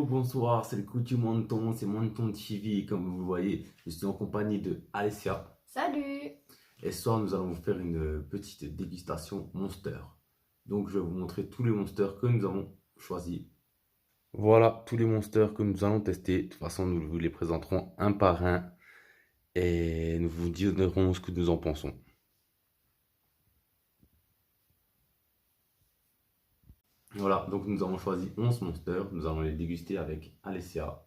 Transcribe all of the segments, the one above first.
Hello, bonsoir, c'est le Coutu Menton, c'est Menton TV, comme vous le voyez, je suis en compagnie de Alessia. Salut! Et ce soir, nous allons vous faire une petite dégustation Monster. Donc, je vais vous montrer tous les monsters que nous avons choisis. Voilà, tous les monsters que nous allons tester. De toute façon, nous vous les présenterons un par un et nous vous dirons ce que nous en pensons. Voilà, donc nous avons choisi 11 monsters, nous allons les déguster avec Alessia.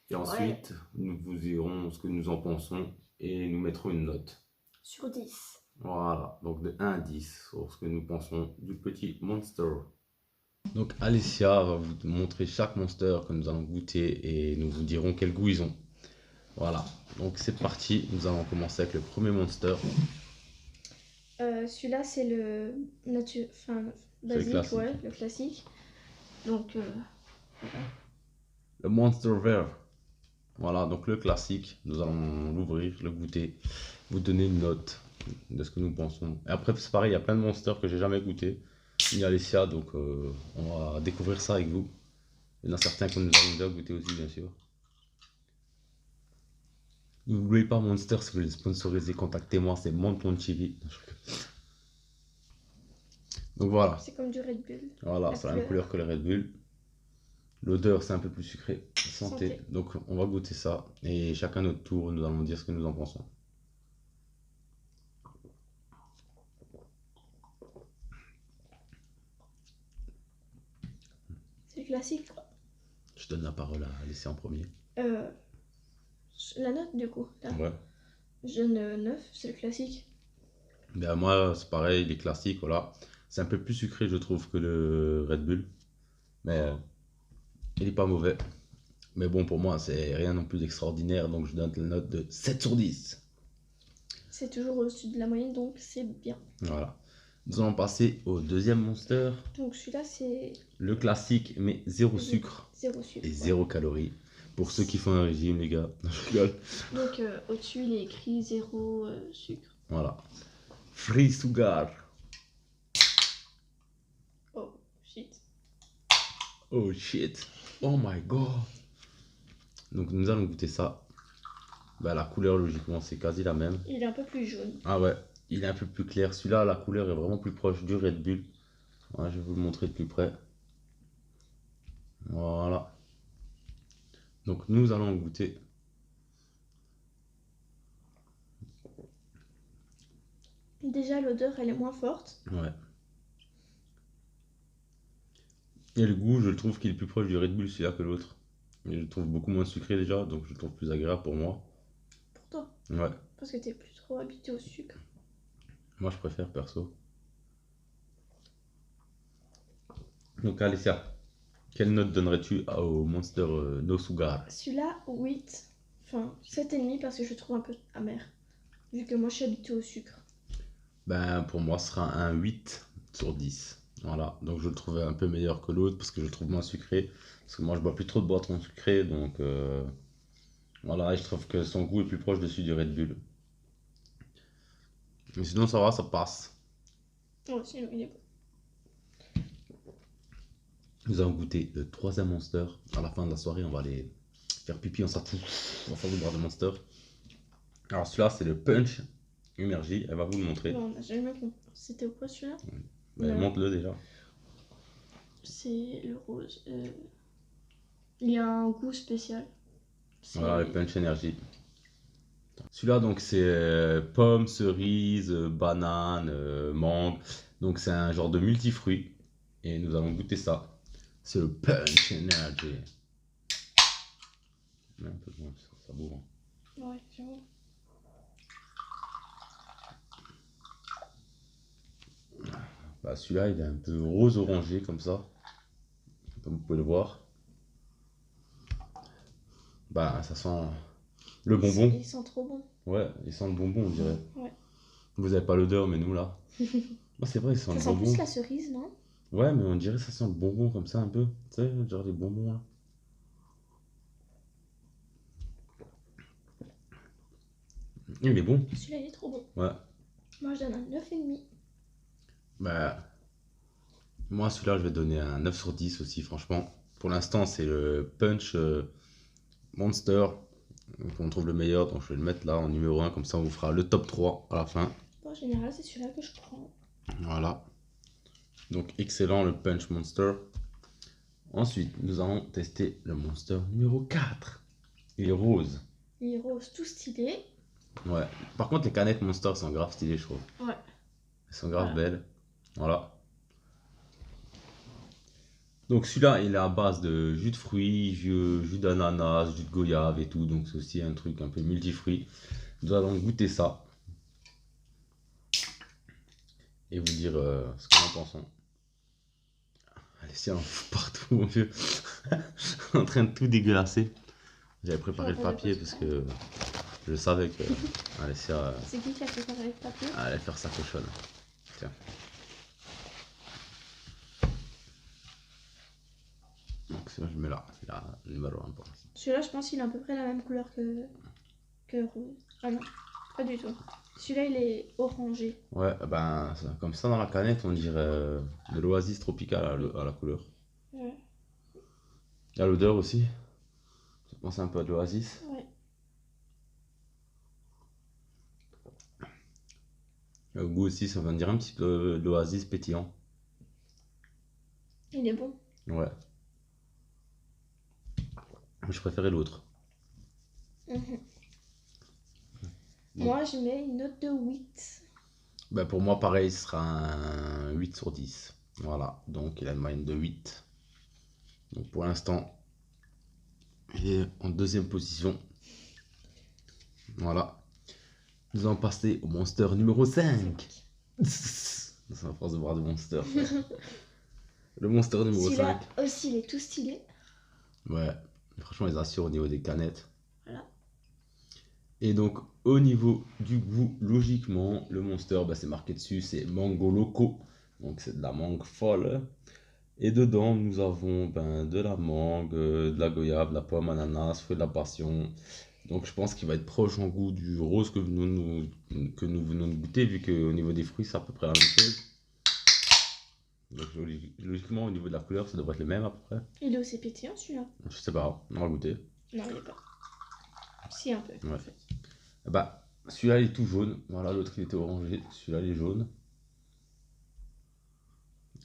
Et ensuite, nous vous dirons ce que nous en pensons et nous mettrons une note. Sur 10. Voilà, donc de 1 à 10 sur ce que nous pensons du petit monster. Donc Alessia va vous montrer chaque monster que nous allons goûter et nous vous dirons quel goût ils ont. Voilà, donc c'est parti, nous allons commencer avec le premier monster. Celui-là, c'est le basique, classique. ouais, le classique. Donc, voilà. Le monster vert. Voilà, donc le classique, nous allons l'ouvrir, le goûter, vous donner une note de ce que nous pensons. Et après, c'est pareil, il y a plein de monsters que j'ai jamais goûté. Il y a Alessia, donc on va découvrir ça avec vous. Il y en a certains que nous avons déjà goûté aussi, bien sûr. N'oubliez pas Monster, si vous voulez sponsoriser, contactez-moi, c'est Menton TV. Donc voilà. C'est comme du Red Bull. Voilà, c'est la même couleur que le Red Bull. L'odeur, c'est un peu plus sucré. Santé. Donc on va goûter ça. Et chacun notre tour, nous allons dire ce que nous en pensons. C'est le classique. Je donne la parole à Alessia en premier. La note, du coup. Là. Ouais. Je donne 9, c'est le classique. Ben moi, c'est pareil, les classiques, voilà. C'est un peu plus sucré, je trouve, que le Red Bull. Mais il est pas mauvais. Mais bon, pour moi, c'est rien non plus d'extraordinaire. Donc je donne la note de 7 sur 10. C'est toujours au-dessus de la moyenne, donc c'est bien. Voilà. Nous allons passer au deuxième monster. Donc celui-là, c'est le classique, mais zéro sucre. Zéro sucre. Et zéro calories. Pour ceux qui font un régime, les gars. Non, je rigole. Donc au-dessus, il est écrit zéro sucre. Voilà. Free sugar. Oh shit. Oh shit. Oh my god. Donc nous allons goûter ça. Bah, la couleur, logiquement, c'est quasi la même. Il est un peu plus jaune. Ah ouais, il est un peu plus clair. Celui-là, la couleur est vraiment plus proche du Red Bull. Ouais, je vais vous le montrer de plus près. Voilà. Donc nous allons goûter. Déjà, l'odeur, elle est moins forte. Ouais. Et le goût, je le trouve qu'il est plus proche du Red Bull celui-là que l'autre. Je le trouve beaucoup moins sucré déjà, donc je le trouve plus agréable pour moi. Pour toi? Ouais. Parce que t'es plus trop habitué au sucre. Moi, je préfère perso. Donc, Alessia, quelle note donnerais-tu au Monster No Sugar? Celui-là, 8. Enfin, 7,5 parce que je le trouve un peu amer. Vu que moi, je suis habituée au sucre. Ben, pour moi, ce sera un 8 sur 10. Voilà, donc je le trouve un peu meilleur que l'autre parce que je le trouve moins sucré. Parce que moi, je bois plus trop de boissons sucrées, donc voilà, et je trouve que son goût est plus proche de celui du Red Bull. Mais sinon, ça va, ça passe. Oh, sinon, il est bon. Nous allons goûter le troisième Monster. À la fin de la soirée, on va aller faire pipi en sortant. On va faire le boire de Monster. Alors, celui-là, c'est le Punch Energy. Elle va vous le montrer. Non, on n'a jamais compris. C'était au quoi celui-là? Ben, montre-le déjà. C'est le rose. Il y a un goût spécial. Voilà, le Punch Energy. Celui-là, donc, c'est pomme, cerise, banane, mangue. Donc, c'est un genre de multifruits. Et nous allons goûter ça. C'est le Punch Energy. Un peu moins, ça bourre. Hein. Ouais, j'avoue. Bah, celui-là, il est un peu rose-orangé comme ça. Comme vous pouvez le voir. Bah, ça sent le bonbon. Il sent trop bon. Ouais, il sent le bonbon, on dirait. Ouais. Vous avez pas l'odeur, mais nous là. Bah, c'est vrai, il sent le Ça sent bonbon. plus la cerise, non? Ouais, mais on dirait que ça sent le bonbon comme ça un peu. Tu sais, genre les bonbons là. Il est bon. Celui-là, il est trop bon. Ouais. Moi, je donne un 9,5. Bah, moi, celui-là, je vais donner un 9 sur 10 aussi, franchement. Pour l'instant, c'est le Punch Monster qu'on trouve le meilleur. Donc, je vais le mettre là en numéro 1. Comme ça, on vous fera le top 3 à la fin. En général, c'est celui-là que je prends. Voilà. Donc, excellent le Punch Monster. Ensuite, nous allons tester le Monster numéro 4. Il est rose. Il est rose, tout stylé. Ouais. Par contre, les canettes Monster sont grave stylées, je trouve. Ouais. Elles sont grave Voilà. belles. Voilà. Donc celui-là, il est à base de jus de fruits, jus d'ananas, jus de goyave et tout. Donc c'est aussi un truc un peu multifruits. Nous allons goûter ça. Et vous dire ce que nous en pensons. Allez, c'est un fou partout, mon vieux. En train de tout dégueulasser. J'avais préparé le papier parce que je savais que Alessia C'est qui a préparé le papier? allait faire sa cochonne. Tiens. Donc celui-là, je mets là, numéro 1 pour l'instant. Celui-là, je pense qu'il a à peu près la même couleur que rose. Ah non, pas du tout. Celui-là, il est orangé. Ouais, ben comme ça dans la canette, on dirait de l'oasis tropicale à la couleur. Ouais. À l'odeur aussi. Ça pense un peu à de l'oasis. Ouais. Le goût aussi, ça va dire un petit peu de l'oasis pétillant. Il est bon. Ouais. Je préférais l'autre. Mhm. Bon. Moi, je mets une note de 8. Ben pour moi, pareil, ce sera un 8 sur 10. Voilà, donc il a une moyenne de 8. Donc pour l'instant, il est en deuxième position. Voilà. Nous allons passer au monster numéro 5. C'est à force de voir des monsters. Le monster numéro Celui-là 5. aussi, il est tout stylé. Ouais, franchement, ils assurent au niveau des canettes. Voilà. Et donc, au niveau du goût, logiquement, le monster, bah, c'est marqué dessus, c'est mango loco. Donc, c'est de la mangue folle. Et dedans, nous avons de la mangue, de la goyave, de la pomme, ananas, fruit de la passion. Donc, je pense qu'il va être proche en goût du rose que nous venons de goûter, vu qu'au niveau des fruits, c'est à peu près la même chose. Donc, logiquement, au niveau de la couleur, ça devrait être le même à peu près. Il est aussi pétillant, celui-là. Je sais pas, on va goûter. Non, il est pas. Si, un peu. Ouais. En fait. Bah, celui-là il est tout jaune. Voilà, l'autre il était orangé. Celui-là il est jaune.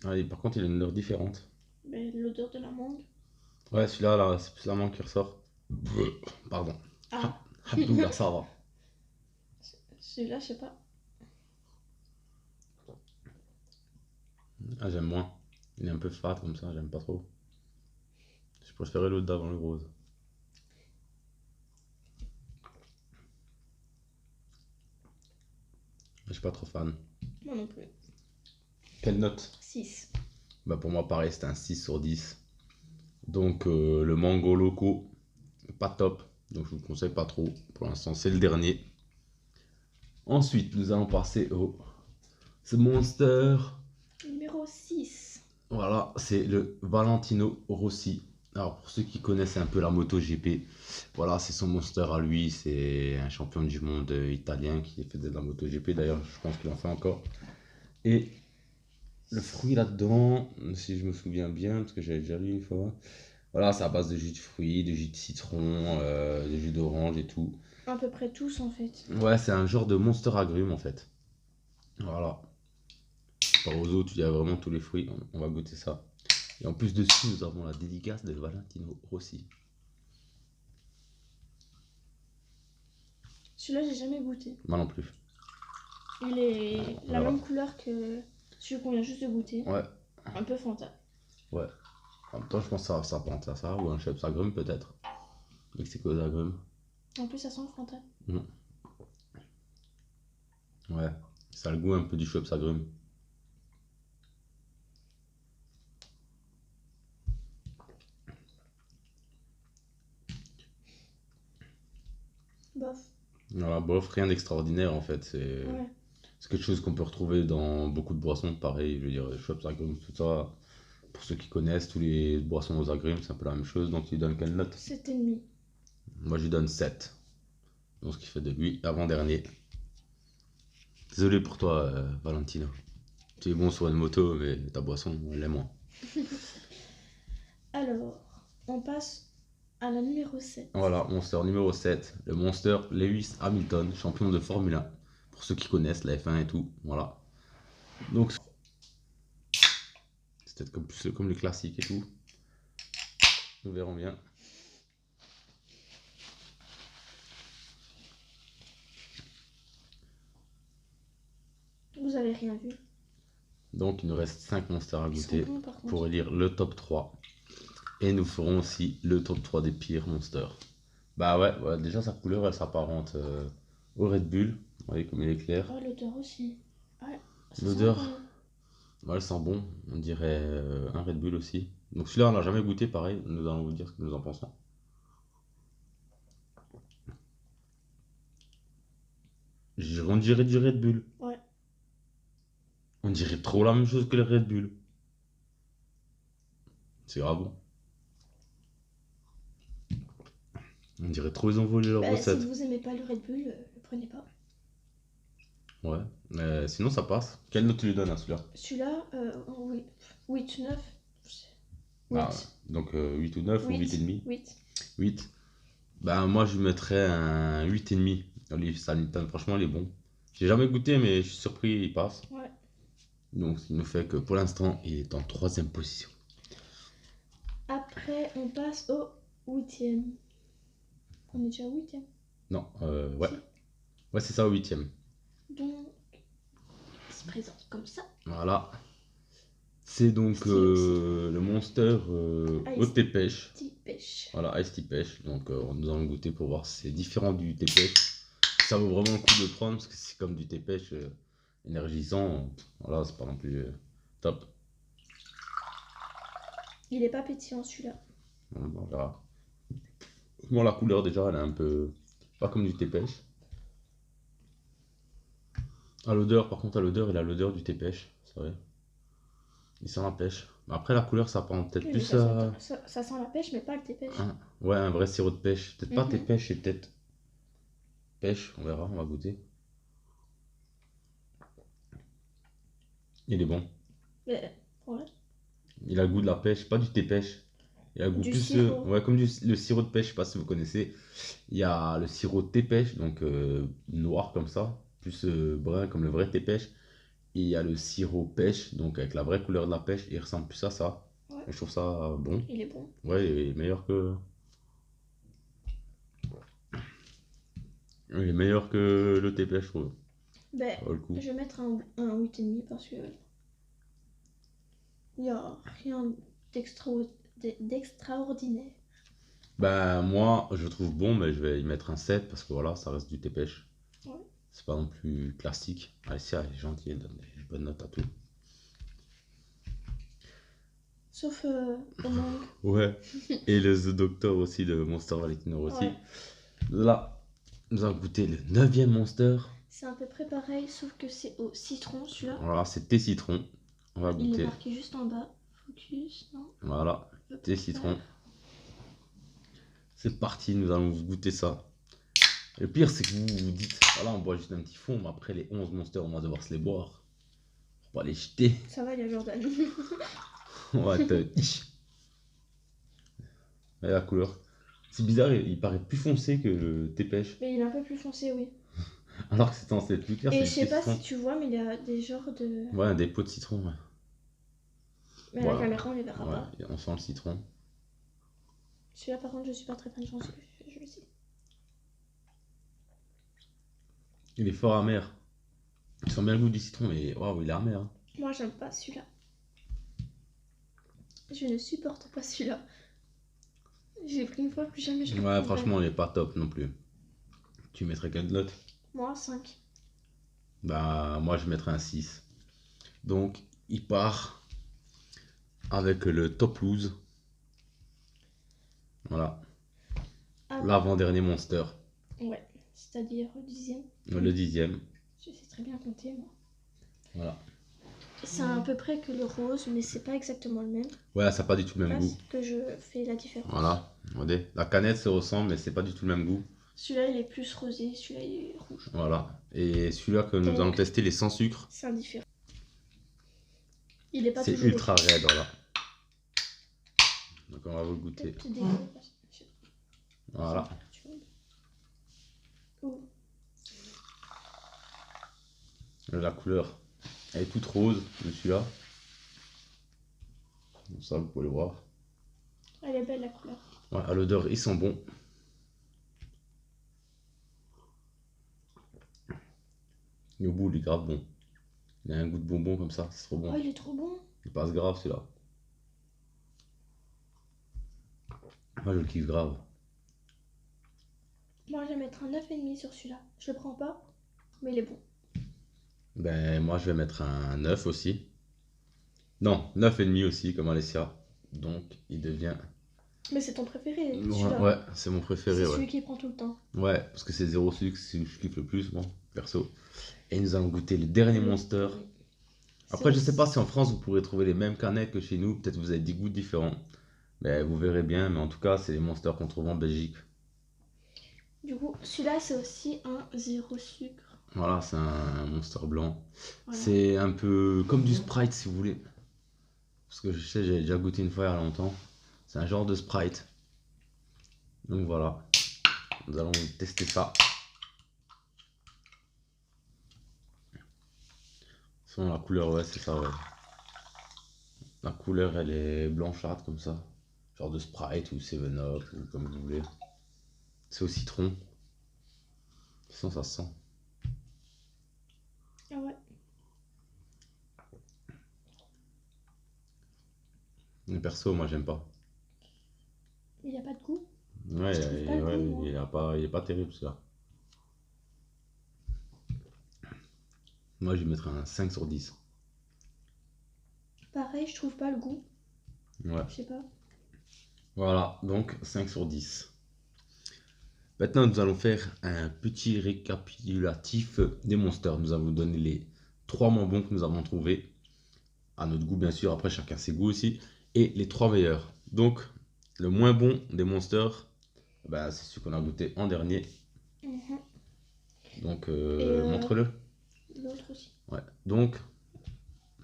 Ah, par contre, il a une odeur différente. Mais l'odeur de la mangue. Ouais, celui-là, là, c'est plus la mangue qui ressort. Pardon. Ah, Abdullah, ça va. celui-là, je sais pas. Ah, j'aime moins. Il est un peu fade comme ça, j'aime pas trop. Je préférais l'autre d'avant, le rose. Je suis pas trop fan. Moi non plus. Quelle note? 6. Bah, pour moi, pareil, c'était un 6 sur 10. Donc, le mango loco, pas top. Donc, je vous le conseille pas trop. Pour l'instant, c'est le dernier. Ensuite, nous allons passer au The Monster. Numéro 6. Voilà, c'est le Valentino Rossi. Alors, pour ceux qui connaissent un peu la MotoGP, voilà, c'est son monster à lui. C'est un champion du monde italien qui fait de la MotoGP. D'ailleurs, je pense qu'il en fait encore. Et le fruit là-dedans, si je me souviens bien, parce que j'avais déjà lu une fois, voilà, c'est à base de jus de fruits, de jus de citron, de jus d'orange et tout. À peu près tous, en fait. Ouais, c'est un genre de monster agrume en fait. Voilà. Par aux autres, il y a vraiment tous les fruits. On va goûter ça. Et en plus dessus, nous avons la dédicace de Valentino Rossi. Celui-là, j'ai jamais goûté. Moi non plus. Il est la Voilà. même couleur que celui qu'on vient juste de goûter. Ouais, Un peu Fanta. ouais. En même temps, je pense que ça pense à ça, ou un Schweppes agrumes peut-être. Mais c'est quoi les agrumes? En plus, ça sent le Fanta. Ouais, ça a le goût un peu du Schweppes agrumes. Bof. Voilà, bof, rien d'extraordinaire en fait. Ouais. C'est quelque chose qu'on peut retrouver dans beaucoup de boissons, pareil. Je veux dire, Schweppes agrumes, tout ça. Pour ceux qui connaissent, tous les boissons aux agrumes, c'est un peu la même chose. Donc, tu lui donnes quelle note? 7,5. Moi, je lui donne 7. Donc, ce qui fait de lui avant-dernier. Désolé pour toi, Valentino. Tu es bon sur une moto, mais ta boisson, elle l'est moins. Alors, on passe à la numéro 7. Voilà, Monster numéro 7. Le Monster Lewis Hamilton, champion de Formule 1. Pour ceux qui connaissent la F1 et tout. Voilà. Donc, c'est peut-être comme les classiques et tout. Nous verrons bien. Vous avez rien vu. Donc, il nous reste 5 monsters à Ils sont goûter bons, par contre. pour élire le top 3. Et nous ferons aussi le top 3 des pires monsters. Bah ouais, déjà sa couleur elle s'apparente au Red Bull. Vous voyez comme il est clair. Oh, l'odeur aussi. Ouais, ça L'odeur, sent bon. ouais, elle sent bon. On dirait un Red Bull aussi. Donc celui-là on l'a jamais goûté pareil. Nous allons vous dire ce que nous en pensons. On dirait du Red Bull. Ouais. On dirait trop la même chose que le Red Bull. C'est grave bon. On dirait trop ils ont volé leur Bah, recette. si vous aimez pas le Red Bull, le prenez pas. Ouais, mais sinon ça passe. Quelle note tu lui donnes à celui-là? Celui-là, oui. 8 ou 9. 8. Ah, donc 8 ou 9 ou 8,5? 8. 8. Bah moi je lui mettrais un 8,5. Olive Hamilton, franchement il est bon. J'ai jamais goûté mais je suis surpris il passe. Ouais. Donc ce qui nous fait que pour l'instant il est en 3ème position. Après, on passe au 8e. On est déjà au 8e. Non, ouais. Ouais c'est ça au 8ème. Donc, il se présente comme ça. Voilà. C'est donc le Monster haute thé pêche. Petit pêche. Voilà, Ice Tea Pêche. Donc nous allons goûter pour voir si c'est différent du thé pêche. Ça vaut vraiment le coup de prendre parce que c'est comme du thé pêche énergisant. Voilà, c'est pas non plus top. Il est pas pétillant celui-là. On verra. Bon, la couleur déjà, elle est un peu pas comme du thé pêche. À l'odeur, par contre, à l'odeur, il a l'odeur du thé pêche, c'est vrai. Il sent la pêche. Après, la couleur, ça prend peut-être Oui, plus mais à. ça sent la pêche, mais pas le thé pêche. Ouais, un vrai sirop de pêche. Peut-être pas thé Mhm. pêche, et peut-être pêche. On verra, on va goûter. Il est bon. Mais, ouais. Il a le goût de la pêche, pas du thé pêche. Il a le goût Du plus. sirop. Ouais, comme le sirop de pêche, je sais pas si vous connaissez. Il y a le sirop de thé pêche, donc noir comme ça, plus brun comme le vrai thé pêche. Et il y a le sirop pêche, donc avec la vraie couleur de la pêche, il ressemble plus à ça. Ouais. Et je trouve ça bon. Il est bon. Ouais, il est meilleur que. Il est meilleur que le thé pêche, je trouve. Ben, Oh, le coup. je vais mettre un 8,5 parce que il n'y a rien d'extraordinaire. Bah, moi, je trouve bon, mais je vais y mettre un 7 parce que voilà, ça reste du thé pêche. Ouais. C'est pas non plus classique. Alicia, elle est gentille, elle donne des bonnes notes à tout. Sauf au mangue. Ouais. Et le The Doctor aussi de Monster Valentino aussi. Ouais. Là, nous allons goûter le 9ème Monster. C'est à peu près pareil, sauf que c'est au citron celui-là. Voilà, c'est thé citron. On va Il est goûter. marqué juste en bas. Focus, non? Voilà, Je peux thé pas citron. faire. C'est parti, nous allons vous goûter ça. Le pire, c'est que vous vous dites, voilà, on boit juste un petit fond, mais après les 11 monsters, on va devoir se les boire. On va les jeter. Ça va, il y a Jordan. On va te. Et la couleur. C'est bizarre, il paraît plus foncé que le thé pêche. Mais il est un peu plus foncé, oui. Alors que c'est censé être plus clair. Et c'est je du sais thé pas citron. si tu vois, mais il y a des genres de. Ouais, des pots de citron, ouais. Mais à Voilà. la caméra, on les verra pas. Ouais, on sent le citron. Celui-là, par contre, je suis pas très fan, je le sais. Il est fort amer. Il sent bien le goût du citron, mais waouh, il est amer. Hein. Moi, j'aime pas celui-là. Je ne supporte pas celui-là. J'ai pris une fois, plus jamais je le Ouais, reprendrai. franchement, il est pas top non plus. Tu mettrais quelle note? Moi, 5. Bah, moi, je mettrais un 6. Donc, il part avec le top loose. Voilà. Ah, L'avant-dernier monster. ouais, c'est-à-dire le 10e. Le 10ème. Je sais très bien compter, moi. Voilà. C'est à peu près que le rose, mais c'est pas exactement le même. Ouais, ça n'a pas du tout le même Parce goût. que je fais la différence. Voilà. Regardez. La canette se ressemble, mais c'est pas du tout le même goût. Celui-là, il est plus rosé, celui-là, il est rouge. Voilà. Et celui-là que nous Donc, allons tester, les sans sucre, C'est indifférent. Il est pas c'est toujours ultra raide. Voilà. Donc on va vous le goûter. Peut-être dégueulasse. Voilà. Oh. La couleur, elle est toute rose de celui-là. Donc ça, vous pouvez le voir. Elle est belle la couleur. Ouais, à l'odeur, ils sont bons. Et au bout, il est grave bon. Il a un goût de bonbon comme ça, c'est trop bon. Oh, il est trop bon. Il passe grave celui-là. Moi, je le kiffe grave. Moi, je vais mettre un 9,5 sur celui-là. Je le prends pas, mais il est bon. Ben, moi, je vais mettre un 9 aussi. Non, 9,5 aussi, comme Alessia. Donc, il devient... Mais c'est ton préféré, Ouais, celui-là. ouais, c'est mon préféré, C'est ouais. celui qui prend tout le temps. Ouais, parce que c'est zéro sucre, c'est celui que je kiffe le plus, moi, perso. Et nous allons goûter le dernier Monster. Après, je sais pas si en France, vous pourrez trouver les mêmes canettes que chez nous. Peut-être vous avez des goûts différents. Mais vous verrez bien. Mais en tout cas, c'est les Monsters qu'on trouve en Belgique. Du coup, celui-là, c'est aussi un zéro sucre. Voilà, c'est un Monster blanc. Voilà. C'est un peu comme du Sprite, si vous voulez. Parce que je sais, j'ai déjà goûté une fois il y a longtemps. C'est un genre de Sprite. Donc voilà. Nous allons tester ça. Selon la couleur, ouais, c'est ça, ouais. La couleur, elle est blanchâtre comme ça. Genre de Sprite ou 7-Up ou comme vous voulez. C'est au citron. De toute façon, ça se sent. Ah ouais. Mais perso, moi, j'aime pas. Il n'y a pas de goût. Ouais, Je trouve pas le ouais, goût, moi. il est pas terrible, celui-là. Moi, je vais mettre un 5 sur 10. Pareil, je trouve pas le goût. Ouais. Je sais pas. Voilà, donc 5 sur 10. Maintenant, nous allons faire un petit récapitulatif des Monsters. Nous allons vous donner les 3 moins bons que nous avons trouvés. À notre goût, bien sûr. Après, chacun ses goûts aussi. Et les 3 meilleurs. Donc, le moins bon des Monsters, bah, c'est celui qu'on a goûté en dernier. Mhm. Donc, Et, montre-le. L'autre aussi. Ouais, donc,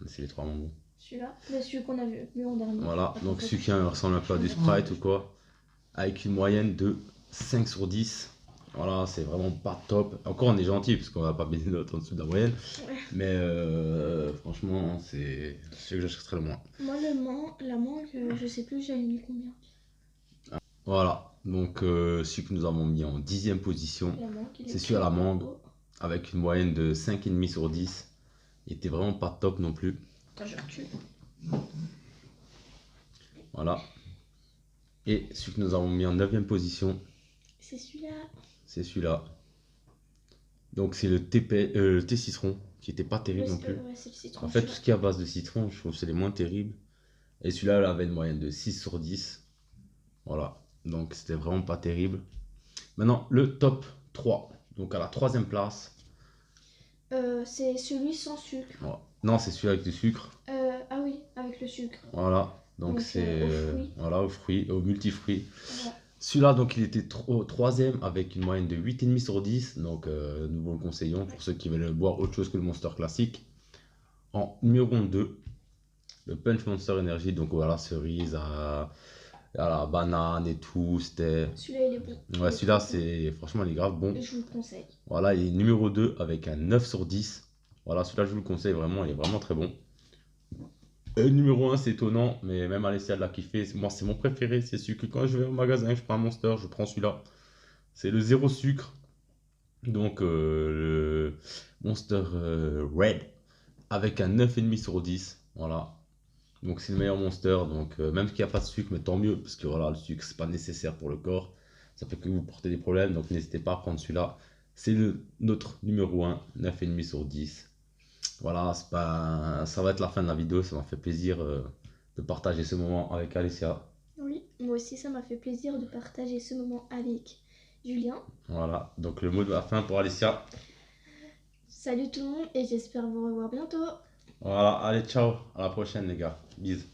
c'est les 3 moins bons. Celui-là. Mais celui qu'on a vu en dernier. Voilà, Après, donc faut- celui qui ressemble un peu à du Sprite ou quoi. Avec une moyenne de 5 sur 10. Voilà, c'est vraiment pas top. Encore, on est gentil parce qu'on va pas baisser notre en dessous de la moyenne. Ouais. Mais franchement, c'est celui que j'achèterais le moins. Moi, la mangue, je sais plus, j'avais mis combien. Voilà, donc celui que nous avons mis en 10e position, La mangue, il est c'est celui à la très mangue, beau. avec une moyenne de 5,5 sur 10. Il était vraiment pas top non plus. Attends, je recule. Voilà. Et celui que nous avons mis en 9e position, C'est celui-là. c'est celui-là. Donc c'est le thé citron, qui était pas terrible non plus. Ouais, c'est le citron. En fait, tout celui-là. ce qui est à base de citron, je trouve que c'est les moins terribles. Et celui-là, il avait une moyenne de 6 sur 10. Voilà, donc c'était vraiment pas terrible. Maintenant, le top 3. Donc à la 3e place. C'est celui sans sucre. Voilà. Non, c'est celui avec du sucre. Ah oui, avec le sucre. Voilà, donc Donc, c'est aux fruits. voilà, aux fruits, aux multifruits. Voilà. Celui-là, donc il était au 3e avec une moyenne de 8,5 sur 10. Donc nous vous le conseillons pour ceux qui veulent boire autre chose que le Monster classique. En numéro 2, le Punch Monster Energy. Donc voilà, cerise à la banane et tout. C'était. Celui-là, il est bon. Il Ouais, est celui-là, trop bon. c'est franchement, il est grave bon. Et je vous le conseille. Voilà, il est numéro 2 avec un 9 sur 10. Voilà, celui-là, je vous le conseille vraiment, il est vraiment très bon. Et le numéro 1, c'est étonnant, mais même Alessia l'a kiffé. Moi, c'est mon préféré. C'est celui que quand je vais au magasin, je prends un Monster, je prends celui-là. C'est le zéro sucre. Donc, le Monster Red avec un 9,5 sur 10. Voilà. Donc, c'est le meilleur Monster. Donc, même qu'il n'y a pas de sucre, mais tant mieux. Parce que voilà, le sucre, c'est pas nécessaire pour le corps. Ça fait que vous portez des problèmes. Donc, n'hésitez pas à prendre celui-là. C'est notre numéro 1, 9,5 sur 10. Voilà, ça va être la fin de la vidéo. Ça m'a fait plaisir de partager ce moment avec Alessia. Oui, moi aussi, ça m'a fait plaisir de partager ce moment avec Julien. Voilà, donc le mot de la fin pour Alessia. Salut tout le monde et j'espère vous revoir bientôt. Voilà, allez, ciao. À la prochaine, les gars. Bisous.